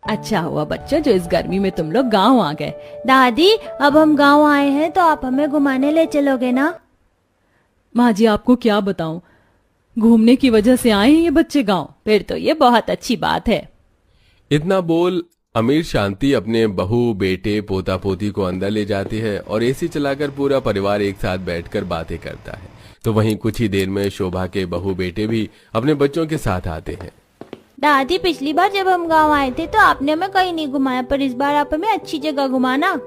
अच्छा हुआ बच्चों जो इस गर्मी में तुम लोग गांव आ गए। दादी अब हम गांव आए हैं तो आप हमें घुमाने ले चलोगे ना? माँ जी आपको क्या बताऊं, घूमने की वजह से आए हैं ये बच्चे गांव, फिर तो ये बहुत अच्छी बात है। इतना बोल अमीर शांति अपने बहू बेटे पोता पोती को अंदर ले जाती है और एसी चलाकर पूरा परिवार एक साथ बैठकर बातें करता है। तो वहीं कुछ ही देर में शोभा के बहू बेटे भी अपने बच्चों के साथ आते हैं। दादी पिछली बार जब हम गांव आए थे तो आपने हमें कहीं नहीं घुमाया, पर इस बार आप हमें अच्छी जगह घुमाना।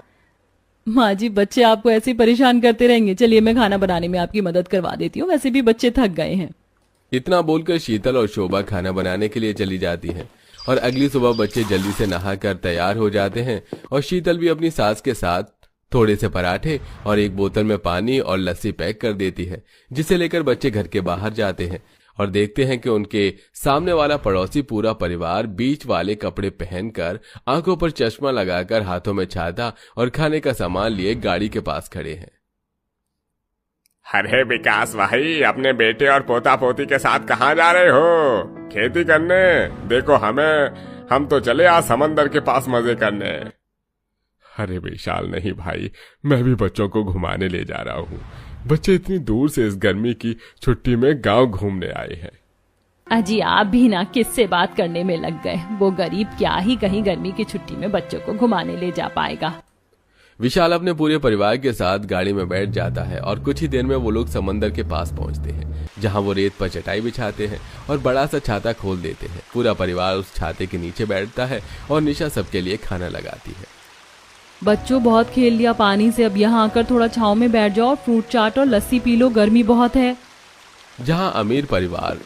माँ जी बच्चे आपको ऐसे ही परेशान करते रहेंगे, चलिए मैं खाना बनाने में आपकी मदद करवा देती हूँ, वैसे भी बच्चे थक गए हैं। इतना बोलकर शीतल और शोभा खाना बनाने के लिए चली जाती हैं और अगली सुबह बच्चे जल्दी से नहाकर तैयार हो जाते हैं और शीतल भी अपनी सास के साथ थोड़े से पराठे और एक बोतल में पानी और लस्सी पैक कर देती है, जिसे लेकर बच्चे घर के बाहर जाते हैं और देखते हैं कि उनके सामने वाला पड़ोसी पूरा परिवार बीच वाले कपड़े पहनकर, आंखों पर चश्मा लगाकर, हाथों में छाता और खाने का सामान लिए गाड़ी के पास खड़े हैं। अरे विकास भाई, अपने बेटे और पोता पोती के साथ कहाँ जा रहे हो? खेती करने? देखो हम तो चले आज समंदर के पास मजे करने। अरे विशाल नहीं भाई, मैं भी बच्चों को घुमाने ले जा रहा हूँ। बच्चे इतनी दूर से इस गर्मी की छुट्टी में गांव घूमने आए हैं। अजी आप भी ना किससे बात करने में लग गए, वो गरीब क्या ही कहीं गर्मी की छुट्टी में बच्चों को घुमाने ले जा पाएगा। विशाल अपने पूरे परिवार के साथ गाड़ी में बैठ जाता है और कुछ ही देर में वो लोग समंदर के पास पहुंचते हैं, जहां वो रेत पर चटाई बिछाते हैं और बड़ा सा छाता खोल देते हैं। पूरा परिवार उस छाते के नीचे बैठता है और निशा सबके लिए खाना लगाती है। बच्चों बहुत खेल लिया पानी से, अब यहाँ आकर थोड़ा छांव में बैठ जाओ, फ्रूट चाट और लस्सी पी लो, गर्मी बहुत है। जहां अमीर परिवार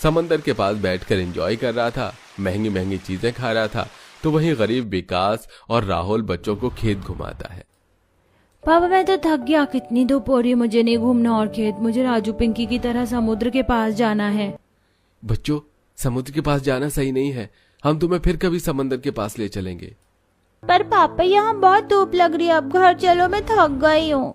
समंदर के पास बैठकर एंजॉय कर रहा था, महंगी महंगी चीजें खा रहा था, तो वहीं गरीब विकास और राहुल बच्चों को खेत घुमाता है। पापा मैं तो थक गया, कितनी धूप हो रही है, मुझे नहीं घूमना और खेत, मुझे राजू पिंकी की तरह समुद्र के पास जाना है। बच्चों समुद्र के पास जाना सही नहीं है, हम तुम्हें फिर कभी समंदर के पास ले चलेंगे। पर पापा यहाँ बहुत धूप लग रही है, अब घर चलो, मैं थक गई हूँ।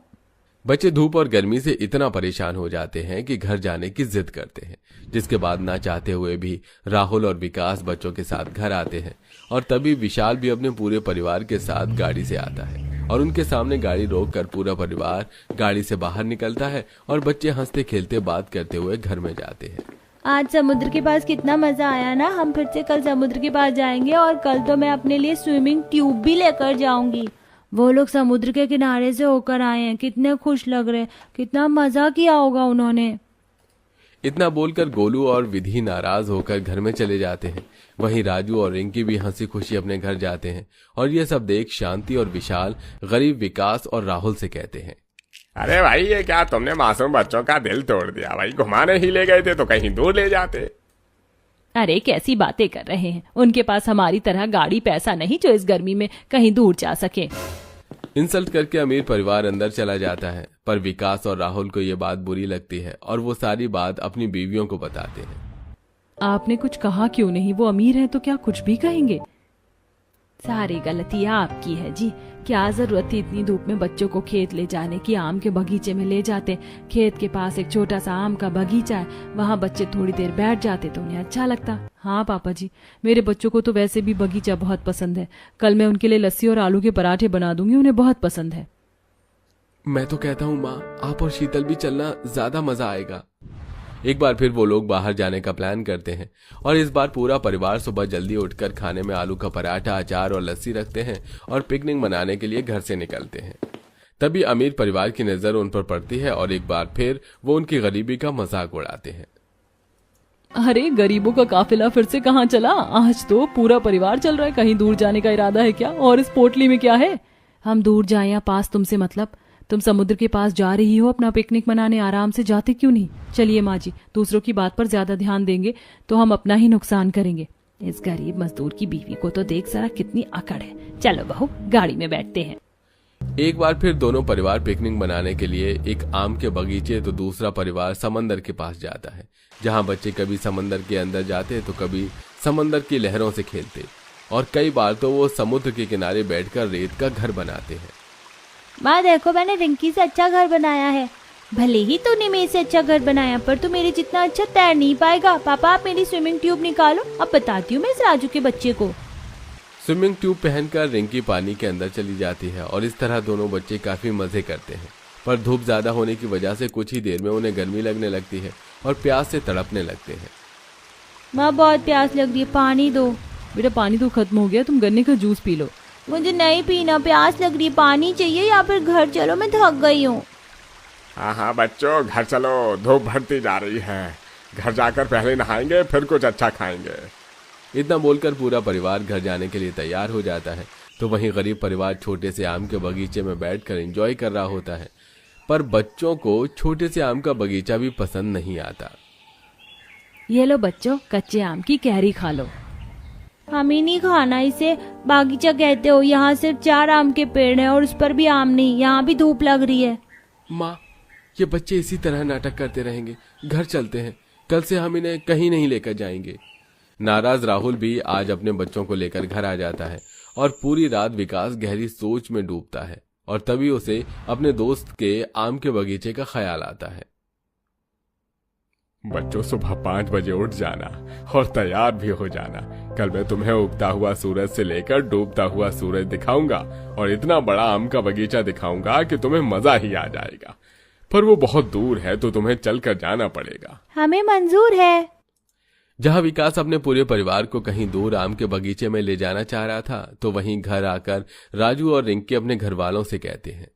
बच्चे धूप और गर्मी से इतना परेशान हो जाते हैं कि घर जाने की जिद करते हैं, जिसके बाद ना चाहते हुए भी राहुल और विकास बच्चों के साथ घर आते हैं और तभी विशाल भी अपने पूरे परिवार के साथ गाड़ी से आता है और उनके सामने गाड़ी रोककर पूरा परिवार गाड़ी से बाहर निकलता है और बच्चे हंसते खेलते बात करते हुए घर में जाते हैं। आज समुद्र के पास कितना मजा आया ना, हम फिर से कल समुद्र के पास जाएंगे और कल तो मैं अपने लिए स्विमिंग ट्यूब भी लेकर जाऊंगी। वो लोग समुद्र के किनारे से होकर आए हैं, कितने खुश लग रहे, कितना मजा किया होगा उन्होंने। इतना बोलकर गोलू और विधि नाराज होकर घर में चले जाते हैं। वहीं राजू और रिंकी भी हंसी खुशी अपने घर जाते हैं और ये सब देख शांति और विशाल गरीब विकास और राहुल से कहते हैं, अरे भाई ये क्या तुमने मासूम बच्चों का दिल तोड़ दिया भाई, घुमाने ही ले गए थे तो कहीं दूर ले जाते। अरे कैसी बातें कर रहे हैं, उनके पास हमारी तरह गाड़ी पैसा नहीं जो इस गर्मी में कहीं दूर जा सके। इंसल्ट करके अमीर परिवार अंदर चला जाता है, पर विकास और राहुल को ये बात बुरी लगती है और वो सारी बात अपनी बीवियों को बताते हैं। आपने कुछ कहा क्यों नहीं, वो अमीर है तो क्या कुछ भी कहेंगे। सारी गलती आपकी है जी, क्या जरूरत थी इतनी धूप में बच्चों को खेत ले जाने की, आम के बगीचे में ले जाते। खेत के पास एक छोटा सा आम का बगीचा है, वहाँ बच्चे थोड़ी देर बैठ जाते तो उन्हें अच्छा लगता। हाँ पापा जी, मेरे बच्चों को तो वैसे भी बगीचा बहुत पसंद है, कल मैं उनके लिए लस्सी और आलू के पराठे बना दूंगी, उन्हें बहुत पसंद है। मैं तो कहता हूँ माँ, आप और शीतल भी चलना, ज्यादा मजा आएगा। एक बार फिर वो लोग बाहर जाने का प्लान करते हैं और इस बार पूरा परिवार सुबह जल्दी उठकर खाने में आलू का पराठा, अचार और लस्सी रखते हैं और पिकनिक मनाने के लिए घर से निकलते हैं। तभी अमीर परिवार की नजर उन पर पड़ती है और एक बार फिर वो उनकी गरीबी का मजाक उड़ाते हैं। अरे गरीबों का काफिला फिर से कहाँ चला, आज तो पूरा परिवार चल रहा है, कहीं दूर जाने का इरादा है क्या? और इस पोटली में क्या है? हम दूर जाए या पास तुमसे मतलब, तुम समुद्र के पास जा रही हो अपना पिकनिक मनाने, आराम से जाते क्यों नहीं? चलिए माँ जी, दूसरों की बात पर ज्यादा ध्यान देंगे तो हम अपना ही नुकसान करेंगे। इस गरीब मजदूर की बीवी को तो देख जरा कितनी अकड़ है। चलो बहू गाड़ी में बैठते हैं। एक बार फिर दोनों परिवार पिकनिक मनाने के लिए एक आम के बगीचे तो दूसरा परिवार समंदर के पास जाता है, जहाँ बच्चे कभी समंदर के अंदर जाते तो कभी समंदर की लहरों से खेलते और कई बार तो वो समुद्र के किनारे बैठकर रेत का घर बनाते हैं। माँ देखो, मैंने रिंकी से अच्छा घर बनाया है। भले ही तूने मेरे से अच्छा घर बनाया, पर तू मेरे जितना अच्छा तैर नहीं पाएगा। पापा आप मेरी स्विमिंग ट्यूब निकालो, अब बताती हूँ मैं इस राजू के बच्चे को। स्विमिंग ट्यूब पहनकर रिंकी पानी के अंदर चली जाती है और इस तरह दोनों बच्चे काफी मजे करते हैं। पर धूप ज्यादा होने की वजह से कुछ ही देर में उन्हें गर्मी लगने लगती है और प्यास से तड़पने लगते हैं। माँ बहुत प्यास लग रही है, पानी दो। बेटा पानी तो खत्म हो गया, तुम गन्ने का जूस पी लो। मुझे नहीं पीना, प्यास लग रही है, पानी चाहिए या फिर घर चलो, मैं थक गई हूँ। हाँ हाँ बच्चों, घर चलो, धूप बढ़ती जा रही है। घर जाकर पहले नहाएंगे, फिर कुछ अच्छा खाएंगे। इतना बोलकर पूरा परिवार घर जाने के लिए तैयार हो जाता है। तो वहीं गरीब परिवार छोटे से आम के बगीचे में बैठकर एंजॉय कर रहा होता है। पर बच्चों को छोटे से आम का बगीचा भी पसंद नहीं आता। ये लो बच्चों, कच्चे आम की कैरी खा लो। हमें नहीं खाना, इसे बागीचा कहते हो। यहाँ सिर्फ 4 आम के पेड़ हैं और उस पर भी आम नहीं, यहाँ भी धूप लग रही है। माँ, ये बच्चे इसी तरह नाटक करते रहेंगे। घर चलते हैं, कल से हम इन्हें कहीं नहीं लेकर जाएंगे। नाराज राहुल भी आज अपने बच्चों को लेकर घर आ जाता है और पूरी रात विकास गहरी सोच में डूबता है और तभी उसे अपने दोस्त के आम के बगीचे का ख्याल आता है। बच्चों, सुबह 5 बजे उठ जाना और तैयार भी हो जाना। कल मैं तुम्हें उगता हुआ सूरज से लेकर डूबता हुआ सूरज दिखाऊंगा और इतना बड़ा आम का बगीचा दिखाऊंगा कि तुम्हें मजा ही आ जाएगा। पर वो बहुत दूर है तो तुम्हें चलकर जाना पड़ेगा। हमें मंजूर है। जहां विकास अपने पूरे परिवार को कहीं दूर आम के बगीचे में ले जाना चाह रहा था, तो वहीं घर आकर राजू और रिंकी अपने घर वालों से कहते हैं,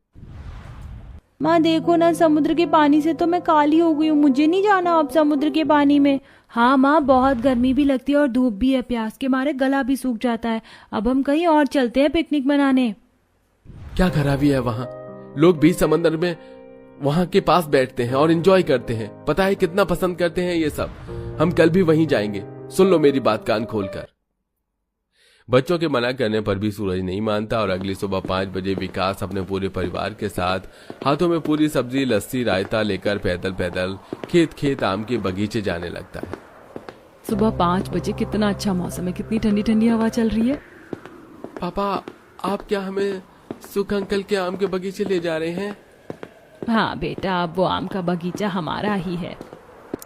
माँ देखो ना, समुद्र के पानी से तो मैं काली हो गई हूँ, मुझे नहीं जाना अब समुद्र के पानी में। हाँ माँ, बहुत गर्मी भी लगती है और धूप भी है, प्यास के मारे गला भी सूख जाता है। अब हम कहीं और चलते हैं पिकनिक मनाने। क्या खराबी है वहाँ? लोग बीच समंदर में वहाँ के पास बैठते हैं और एंजॉय करते हैं। पता है कितना पसंद करते हैं ये सब। हम कल भी वहीं जाएंगे। सुन लो मेरी बात कान खोलकर। बच्चों के मना करने पर भी सूरज नहीं मानता और अगली सुबह 5 बजे विकास अपने पूरे परिवार के साथ हाथों में पूरी सब्जी, लस्सी, रायता लेकर पैदल पैदल खेत खेत आम के बगीचे जाने लगता है। सुबह 5 बजे, कितना अच्छा मौसम है, कितनी ठंडी ठंडी हवा चल रही है। पापा, आप क्या हमें सुख अंकल के आम के बगीचे ले जा रहे हैं? हाँ बेटा, अब वो आम का बगीचा हमारा ही है।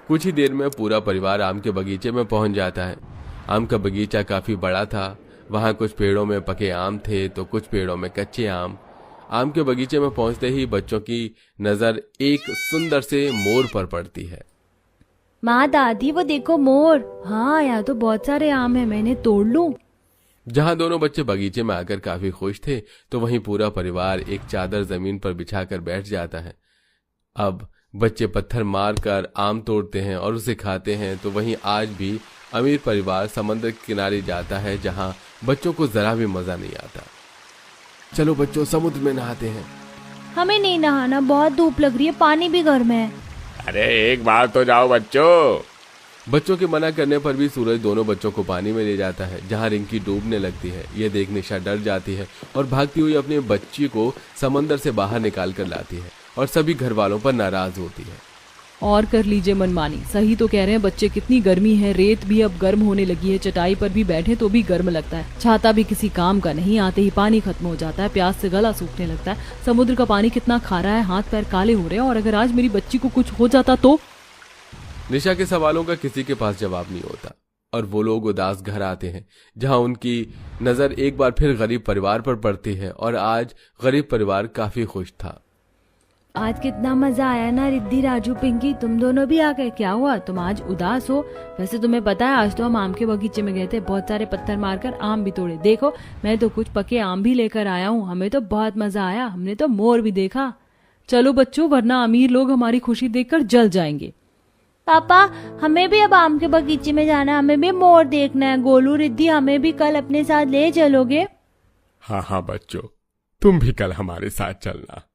कुछ ही देर में पूरा परिवार आम के बगीचे में पहुंच जाता है। आम का बगीचा काफी बड़ा था। वहां कुछ पेड़ों में पके आम थे तो कुछ पेड़ों में कच्चे आम। आम के बगीचे में पहुंचते ही बच्चों की नजर एक सुंदर से मोर पर पड़ती है। माँ, दादी, वो देखो मोर। हाँ, यहाँ तो बहुत सारे आम है, मैंने तोड़ लूं? जहां दोनों बच्चे बगीचे में आकर काफी खुश थे, तो वहीं पूरा परिवार एक चादर जमीन पर बिछाकर बैठ जाता है। अब बच्चे पत्थर मारकर आम तोड़ते हैं और उसे खाते हैं। तो वहीं आज भी अमीर परिवार समंदर के किनारे जाता है, जहां बच्चों को जरा भी मजा नहीं आता। चलो बच्चों, समुद्र में नहाते हैं। हमें नहीं नहाना, बहुत धूप लग रही है, पानी भी गर्म है। अरे एक बार तो जाओ बच्चों। बच्चों के मना करने पर भी सूरज दोनों बच्चों को पानी में ले जाता है, जहां रिंकी डूबने लगती है। ये देख निशा डर जाती है और भागती हुई अपने बच्ची को समंदर से बाहर निकाल कर लाती है और सभी घर वालों पर नाराज होती है। और कर लीजिए मनमानी, सही तो कह रहे हैं बच्चे, कितनी गर्मी है। रेत भी अब गर्म होने लगी है, चटाई पर भी बैठे तो भी गर्म लगता है। छाता भी किसी काम का नहीं, आते ही पानी खत्म हो जाता है, प्यास से गला सूखने लगता है। समुद्र का पानी कितना खारा है, हाथ पैर काले हो रहे हैं। और अगर आज मेरी बच्ची को कुछ हो जाता तो? निशा के सवालों का किसी के पास जवाब नहीं होता और वो लोग उदास घर आते हैं, जहां उनकी नजर एक बार फिर गरीब परिवार पर पड़ती है। और आज गरीब परिवार काफी खुश था। आज कितना मजा आया ना रिद्धि, राजू, पिंकी, तुम दोनों भी आ गए। क्या हुआ, तुम आज उदास हो? वैसे तुम्हें पता है आज तो हम आम के बगीचे में गए थे, बहुत सारे पत्थर मारकर आम भी तोड़े। देखो, मैं तो कुछ पके आम भी लेकर आया हूँ। हमें तो बहुत मजा आया, हमने तो मोर भी देखा। चलो बच्चों, वरना अमीर लोग हमारी खुशी देखकर जल जाएंगे। पापा, हमें भी अब आम के बगीचे में जाना है, हमें भी मोर देखना है। गोलू, रिद्धि, हमें भी कल अपने साथ ले चलोगे? हाँ हाँ बच्चों, तुम भी कल हमारे साथ चलना।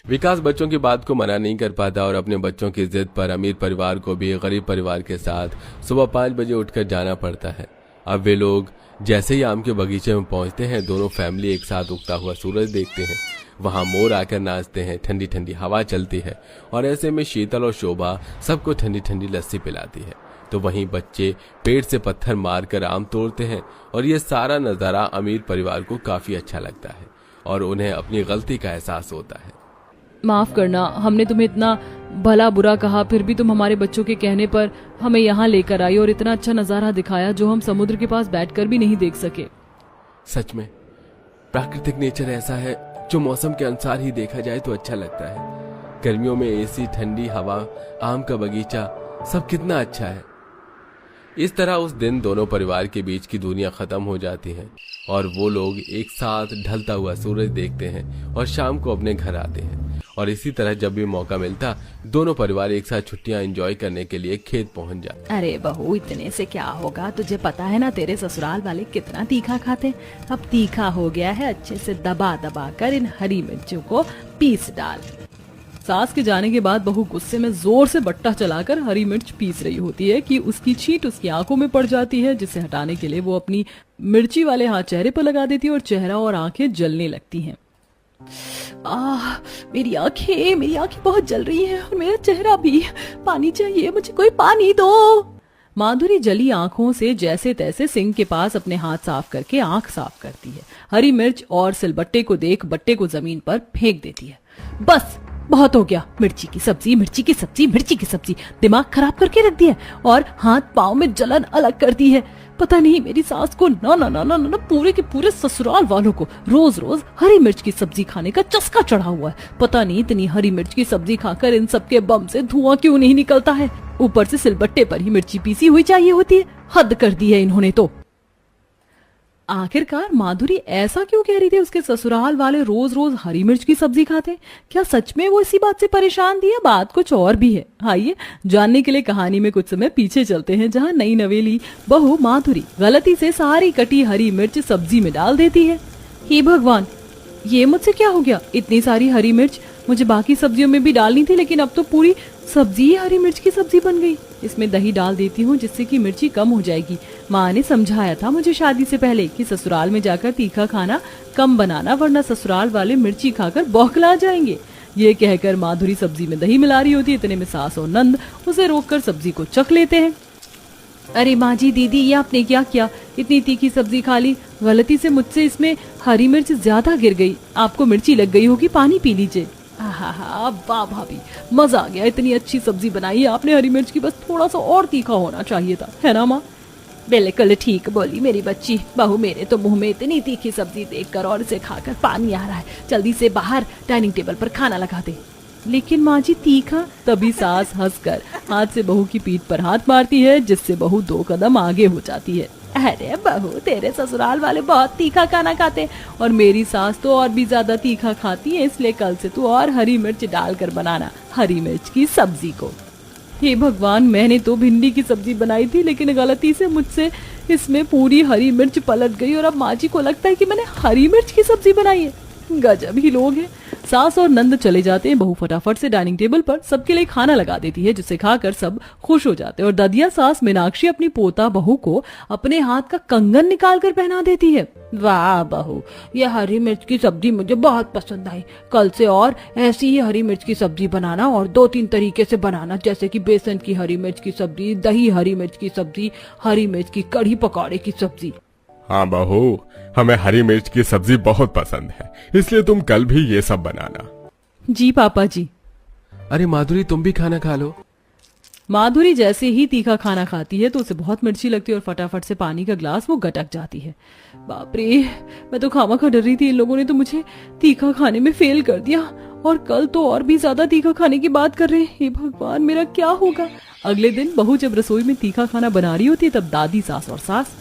विकास बच्चों की बात को मना नहीं कर पाता और अपने बच्चों की जिद पर अमीर परिवार को भी गरीब परिवार के साथ सुबह 5 बजे उठकर जाना पड़ता है। अब वे लोग जैसे ही आम के बगीचे में पहुंचते हैं, दोनों फैमिली एक साथ उगता हुआ सूरज देखते हैं। वहां मोर आकर नाचते हैं, ठंडी ठंडी हवा चलती है और ऐसे में शीतल और शोभा सबको ठंडी ठंडी लस्सी पिलाती है। तो वहीं बच्चे पेट से पत्थर मारकर आम तोड़ते हैं और ये सारा नजारा अमीर परिवार को काफी अच्छा लगता है और उन्हें अपनी गलती का एहसास होता है। माफ करना, हमने तुम्हें इतना भला बुरा कहा, फिर भी तुम हमारे बच्चों के कहने पर हमें यहाँ लेकर आई और इतना अच्छा नजारा दिखाया जो हम समुद्र के पास बैठकर भी नहीं देख सके। सच में प्राकृतिक नेचर ऐसा है जो मौसम के अनुसार ही देखा जाए तो अच्छा लगता है। गर्मियों में एसी, ठंडी हवा, आम का बगीचा, सब कितना अच्छा है। इस तरह उस दिन दोनों परिवार के बीच की दुनिया खत्म हो जाती है और वो लोग एक साथ ढलता हुआ सूरज देखते हैं और शाम को अपने घर आते हैं। और इसी तरह जब भी मौका मिलता दोनों परिवार एक साथ छुट्टियां एंजॉय करने के लिए खेत पहुंच जाते। अरे बहू, इतने से क्या होगा, तुझे पता है ना तेरे ससुराल वाले कितना तीखा खाते। अब तीखा हो गया है, अच्छे से दबा दबा कर इन हरी मिर्चों को पीस डाल। सास के जाने के बाद बहू गुस्से में जोर से बट्टा चलाकर हरी मिर्च पीस रही होती है कि उसकी छींट उसकी आंखों में पड़ जाती है, जिसे हटाने के लिए वो अपनी मिर्ची वाले हाथ चेहरे पर लगा देती है और चेहरा और आंखें जलने लगती हैं। मेरी आंखें बहुत जल रही हैं और मेरा चेहरा भी। पानी चाहिए मुझे, कोई पानी दो। माधुरी जली आंखों से जैसे तैसे सिंक के पास अपने हाथ साफ करके आंख साफ करती है। हरी मिर्च और सिलबट्टे को देख बट्टे को जमीन पर फेंक देती है। बस बहुत हो गया, मिर्ची की सब्जी, दिमाग खराब करके रख दिया और हाथ पाँव में जलन अलग कर दी है। पता नहीं मेरी सास को ना पूरे के पूरे ससुराल वालों को रोज रोज हरी मिर्च की सब्जी खाने का चस्का चढ़ा हुआ है। पता नहीं इतनी हरी मिर्च की सब्जी खाकर इन सबके बम से धुआं क्यों नहीं निकलता है। ऊपर से सिलबट्टे पर ही मिर्ची पीसी हुई चाहिए होती है। हद कर दी है इन्होंने तो। आखिरकार माधुरी ऐसा क्यों कह रही थी उसके ससुराल वाले रोज रोज हरी मिर्च की सब्जी खाते? क्या सच में वो इसी बात से परेशान थी या बात कुछ और भी है? आइए जानने के लिए कहानी में कुछ समय पीछे चलते हैं, जहां नई नवेली बहू माधुरी गलती से सारी कटी हरी मिर्च सब्जी में डाल देती है। हे भगवान, ये मुझसे क्या हो गया? इतनी सारी हरी मिर्च मुझे बाकी सब्जियों में भी डालनी थी, लेकिन अब तो पूरी सब्जी ही हरी मिर्च की सब्जी बन गई। इसमें दही डाल देती हूँ जिससे कि मिर्ची कम हो जाएगी। माँ ने समझाया था मुझे शादी से पहले कि ससुराल में जाकर तीखा खाना कम बनाना, वरना ससुराल वाले मिर्ची खाकर बौखला जाएंगे। ये कहकर माधुरी सब्जी में दही मिला रही होती है। इतने में सास और नंद उसे रोककर सब्जी को चख लेते हैं। अरे माँ जी, दीदी, ये आपने क्या किया? इतनी तीखी सब्जी खा ली। गलती से मुझसे इसमें हरी मिर्च ज्यादा गिर गई। आपको मिर्ची लग गई होगी, पानी पी लीजिए। वाह भाभी, मजा आ गया। इतनी अच्छी सब्जी बनाई है आपने हरी मिर्च की, बस थोड़ा सा और तीखा होना चाहिए था, है ना माँ? बिल्कुल ठीक बोली मेरी बच्ची। बहू, मेरे तो मुंह में इतनी तीखी सब्जी देखकर और इसे खाकर पानी आ रहा है। जल्दी से बाहर डाइनिंग टेबल पर खाना लगा दे। लेकिन माँ जी, तीखा। तभी सास हंसकर हाथ से बहू की पीठ पर हाथ मारती है, जिससे बहू 2 कदम आगे हो जाती है। अरे बहू, तेरे ससुराल वाले बहुत तीखा खाना खाते और मेरी सास तो और भी ज्यादा तीखा खाती है, इसलिए कल से तू और हरी मिर्च डालकर बनाना हरी मिर्च की सब्जी को। हे भगवान, मैंने तो भिंडी की सब्जी बनाई थी, लेकिन गलती से मुझसे इसमें पूरी हरी मिर्च पलट गई और अब माँ जी को लगता है कि मैंने हरी मिर्च की सब्जी बनाई है। गजब ही लोग हैं। सास और नंद चले जाते हैं। बहू फटाफट से डाइनिंग टेबल पर सबके लिए खाना लगा देती है, जिसे खाकर सब खुश हो जाते हैं। और ददिया सास मीनाक्षी अपनी पोता बहू को अपने हाथ का कंगन निकाल कर पहना देती है। वाह बहू, ये हरी मिर्च की सब्जी मुझे बहुत पसंद आई। कल से और ऐसी ही हरी मिर्च की सब्जी बनाना और 2-3 तरीके से बनाना, जैसे कि बेसन की हरी मिर्च की सब्जी, दही हरी मिर्च की सब्जी, हरी मिर्च की कढ़ी पकौड़े की सब्जी। हाँ बहू, हमें हरी मिर्च की सब्जी बहुत पसंद है, इसलिए तुम कल भी ये सब बनाना। जी पापा जी। अरे माधुरी, तुम भी खाना खा लो। माधुरी जैसे ही तीखा खाना खाती है तो उसे बहुत मिर्ची लगती है और फटाफट से पानी का ग्लास वो गटक जाती है। बाप रे, मैं तो खामखा डर रही थी। इन लोगों ने तो मुझे तीखा खाने में फेल कर दिया और कल तो और भी ज्यादा तीखा खाने की बात कर रहे हैं। हे भगवान, मेरा क्या होगा? अगले दिन बहू जब रसोई में तीखा खाना बना रही होती है, तब दादी, सास और सास,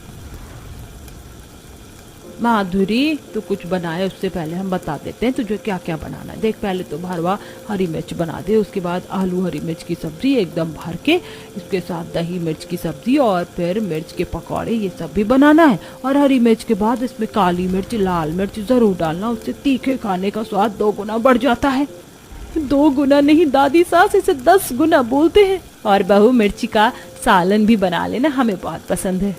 माधुरी तू कुछ बनाए उससे पहले हम बता देते हैं तुझे क्या क्या बनाना है। देख, पहले तो भरवा हरी मिर्च बना दे, उसके बाद आलू हरी मिर्च की सब्जी एकदम भर के, इसके साथ दही मिर्च की सब्जी और फिर मिर्च के पकौड़े, ये सब भी बनाना है। और हरी मिर्च के बाद इसमें काली मिर्च, लाल मिर्च जरूर डालना, उससे तीखे खाने का स्वाद 2 गुना बढ़ जाता है। 2 गुना नहीं दादी सास, इसे 10 गुना बोलते हैं। और बहू, मिर्ची का सालन भी बना लेना, हमें बहुत पसंद है।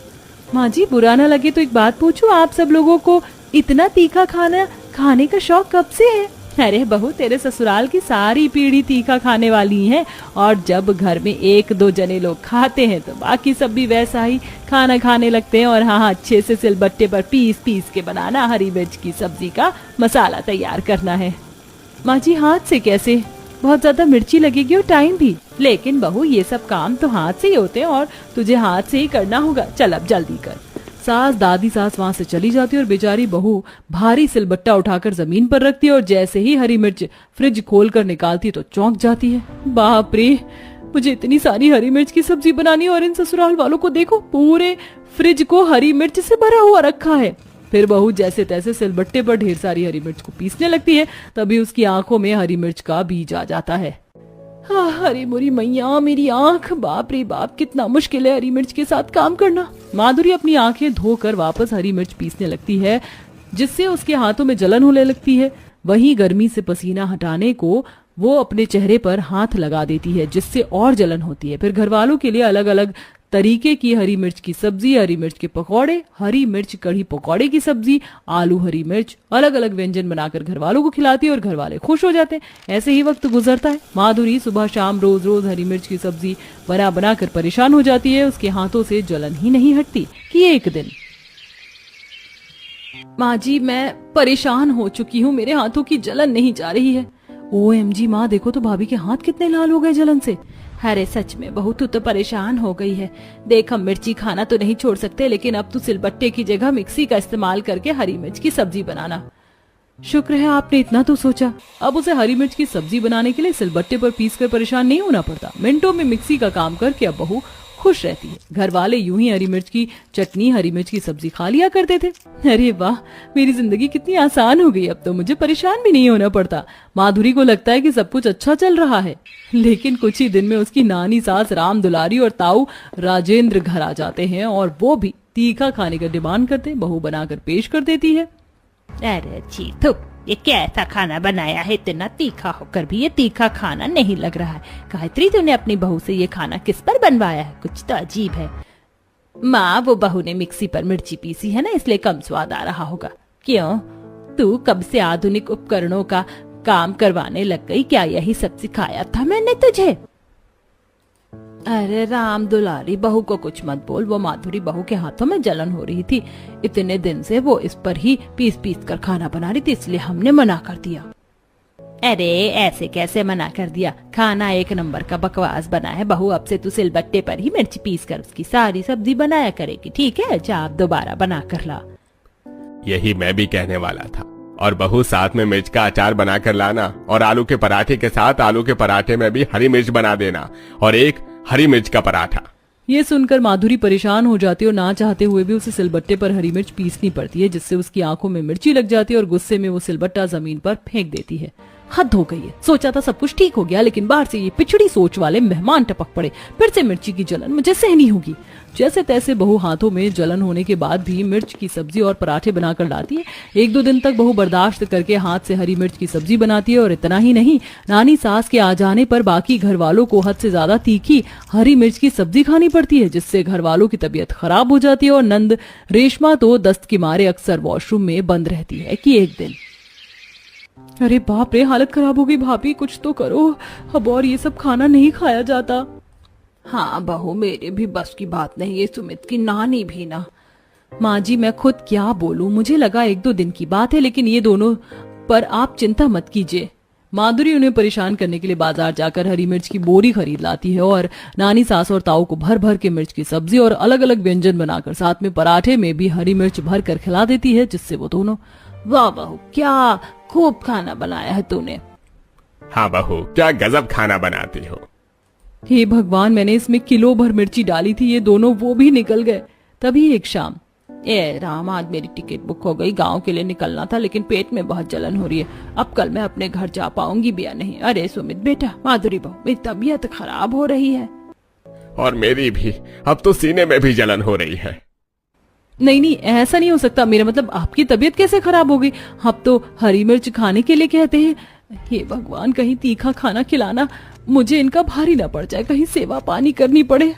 माँ जी, बुरा ना लगे तो एक बात पूछूं, आप सब लोगों को इतना तीखा खाना खाने का शौक कब से है? अरे बहू, तेरे ससुराल की सारी पीढ़ी तीखा खाने वाली है और जब घर में 1-2 जने लोग खाते हैं तो बाकी सब भी वैसा ही खाना खाने लगते हैं। और हाँ, अच्छे से सिलबट्टे पर पीस के बनाना हरी मिर्च की सब्जी का मसाला तैयार करना है। माँ जी, हाथ से कैसे? बहुत ज्यादा मिर्ची लगेगी और टाइम भी। लेकिन बहू, ये सब काम तो हाथ से ही होते हैं और तुझे हाथ से ही करना होगा। चल अब जल्दी कर। सास दादी सास वहां से चली जाती है और बेचारी बहू भारी सिलबट्टा उठाकर जमीन पर रखती है और जैसे ही हरी मिर्च फ्रिज खोलकर निकालती तो चौंक जाती है। बाप रे, मुझे इतनी सारी हरी मिर्च की सब्जी बनानी और इन ससुराल वालों को देखो पूरे फ्रिज को हरी मिर्च से भरा हुआ रखा है। फिर बहू जैसे तैसे सिलबट्टे पर ढेर सारी हरी मिर्च को पीसने लगती है, तभी उसकी आंखों में हरी मिर्च का बीज आ जाता है। हरी मुरी मैया मेरी आंख, बाप रे बाप, कितना मुश्किल है हरी मिर्च के साथ काम करना। माधुरी अपनी आंखें धोकर वापस हरी मिर्च पीसने लगती है, जिससे उसके हाथों में जलन होने लगती है। वहीं गर्मी से पसीना हटाने को वो अपने चेहरे पर हाथ लगा देती है, जिससे और जलन होती है। फिर घर वालों के लिए अलग अलग तरीके की हरी मिर्च की सब्जी, हरी मिर्च के पकौड़े, हरी मिर्च कढ़ी पकौड़े की सब्जी, आलू हरी मिर्च, अलग अलग व्यंजन बनाकर घर वालों को खिलाती है और घर वाले खुश हो जाते हैं। ऐसे ही वक्त गुजरता है। माधुरी सुबह शाम रोज रोज हरी मिर्च की सब्जी बना बनाकर परेशान हो जाती है। उसके हाथों से जलन ही नहीं हटती कि एक दिन, माँ जी मैं परेशान हो चुकी हूँ, मेरे हाथों की जलन नहीं जा रही है। OMG माँ, देखो तो भाभी के हाथ कितने लाल हो गए जलन से। अरे सच में बहू, तू तो परेशान हो गई है। देख, हम मिर्ची खाना तो नहीं छोड़ सकते, लेकिन अब तू सिलबट्टे की जगह मिक्सी का इस्तेमाल करके हरी मिर्च की सब्जी बनाना। शुक्र है आपने इतना तो सोचा। अब उसे हरी मिर्च की सब्जी बनाने के लिए सिलबट्टे पर पीसकर परेशान नहीं होना पड़ता। मिनटों में मिक्सी का काम करके अब बहू खुश रहती है। घर वाले यूं ही हरी मिर्च की चटनी, हरी मिर्च की सब्जी खा लिया करते थे। अरे वाह, मेरी जिंदगी कितनी आसान हो गई, अब तो मुझे परेशान भी नहीं होना पड़ता। माधुरी को लगता है कि सब कुछ अच्छा चल रहा है, लेकिन कुछ ही दिन में उसकी नानी सास राम दुलारी और ताऊ राजेंद्र घर आ जाते हैं और वो भी तीखा खाने का डिमांड करते। बहू बनाकर पेश कर देती है। अरे छी, थुप, ये कैसा खाना बनाया है, इतना तीखा होकर भी ये तीखा खाना नहीं लग रहा है। गायत्री, तूने अपनी बहू से ये खाना किस पर बनवाया है? कुछ तो अजीब है। माँ, वो बहू ने मिक्सी पर मिर्ची पीसी है ना, इसलिए कम स्वाद आ रहा होगा। क्यों, तू कब से आधुनिक उपकरणों का काम करवाने लग गई? क्या यही सब सिखाया था मैंने तुझे? अरे राम दुलारी, बहू को कुछ मत बोल। वो माधुरी बहू के हाथों में जलन हो रही थी। इतने दिन से वो इस पर ही पीस पीस कर खाना बना रही थी, इसलिए हमने मना कर दिया। अरे ऐसे कैसे मना कर दिया? खाना एक नंबर का बकवास बना है। बहू, अब से तू सिलबट्टे पर ही मिर्च पीस कर उसकी सारी सब्जी बनाया करेगी, ठीक है? जा, आप दोबारा बना कर ला। यही मैं भी कहने वाला था। और बहू, साथ में मिर्च का अचार बना कर लाना, और आलू के पराठे के साथ आलू के पराठे में भी हरी मिर्च बना देना, और एक हरी मिर्च का पराठा। ये सुनकर माधुरी परेशान हो जाती है और ना चाहते हुए भी उसे सिलबट्टे पर हरी मिर्च पीसनी पड़ती है, जिससे उसकी आंखों में मिर्ची लग जाती है और गुस्से में वो सिलबट्टा जमीन पर फेंक देती है। हद हो गई है। सोचा था सब कुछ ठीक हो गया, लेकिन बाहर से ये पिछड़ी सोच वाले मेहमान टपक पड़े। फिर से मिर्ची की जलन मुझे सहनी होगी। जैसे तैसे बहू हाथों में जलन होने के बाद भी मिर्च की सब्जी और पराठे बनाकर लाती है। 1-2 दिन तक बहू बर्दाश्त करके हाथ से हरी मिर्च की सब्जी बनाती है, और इतना ही नहीं, नानी सास के आ जाने पर बाकी घर वालों को हद से ज्यादा तीखी हरी मिर्च की सब्जी खानी पड़ती है, जिससे घर वालों की तबीयत खराब हो जाती है। और नंद रेशमा तो दस्त के मारे अक्सर वॉशरूम में बंद रहती है कि एक दिन, अरे बाप रे, हालत खराब हो गई भाभी, कुछ तो करो, अब और ये सब खाना नहीं खाया जाता। हाँ बहू, मेरे भी बस की बात नहीं है, सुमित की नानी भी ना। माँ जी, मैं खुद क्या बोलूं, मुझे लगा 1-2 दिन की बात है, लेकिन ये दोनों पर आप चिंता मत कीजिए। माधुरी उन्हें परेशान करने के लिए बाजार जाकर हरी मिर्च की बोरी खरीद लाती है और नानी सास और ताऊ को भर भर के मिर्च की सब्जी और अलग अलग व्यंजन बनाकर साथ में पराठे में भी हरी मिर्च भर कर खिला देती है, जिससे वो दोनों, वाह बहू, क्या खूब खाना बनाया है तूने। हाँ बहू, क्या गजब खाना बनाती हो। हे भगवान, मैंने इसमें किलो भर मिर्ची डाली थी, ये दोनों वो भी निकल गए। तभी एक शाम, ए राम, आज मेरी टिकट बुक हो गई, गांव के लिए निकलना था, लेकिन पेट में बहुत जलन हो रही है। अब कल मैं अपने घर जा पाऊंगी भी या नहीं? अरे सुमित बेटा, माधुरी बहू, मेरी तबीयत खराब हो रही है। और मेरी भी, अब तो सीने में भी जलन हो रही है। नहीं नहीं, ऐसा नहीं हो सकता। मेरा मतलब, आपकी तबीयत कैसे खराब हो गई? आप तो हरी मिर्च खाने के लिए कहते हैं। हे भगवान, कहीं तीखा खाना खिलाना मुझे इनका भारी ना पड़ जाए, कहीं सेवा पानी करनी पड़े।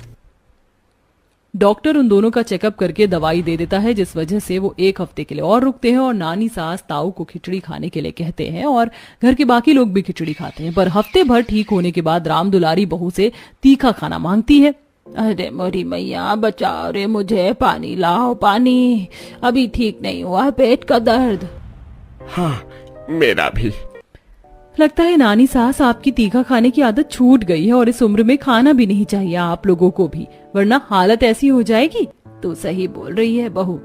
डॉक्टर उन दोनों का चेकअप करके दवाई दे देता है, जिस वजह से वो 1 हफ्ते के लिए और रुकते हैं और नानी सास ताऊ को खिचड़ी खाने के लिए कहते हैं और घर के बाकी लोग भी खिचड़ी खाते हैं। पर हफ्ते भर ठीक होने के बाद राम दुलारी बहू से तीखा खाना मांगती है। अरे मोरी मैया, बचाओ रे मुझे, पानी लाओ पानी, अभी ठीक नहीं हुआ पेट का दर्द। हाँ, मेरा भी। लगता है नानी सास, आपकी तीखा खाने की आदत छूट गई है और इस उम्र में खाना भी नहीं चाहिए आप लोगों को भी, वरना हालत ऐसी हो जाएगी। तू सही बोल रही है बहू।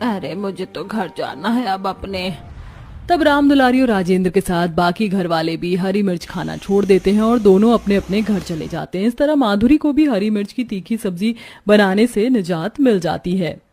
अरे मुझे तो घर जाना है अब अपने। तब राम दुलारी और राजेंद्र के साथ बाकी घर वाले भी हरी मिर्च खाना छोड़ देते हैं और दोनों अपने अपने घर चले जाते हैं। इस तरह माधुरी को भी हरी मिर्च की तीखी सब्जी बनाने से निजात मिल जाती है।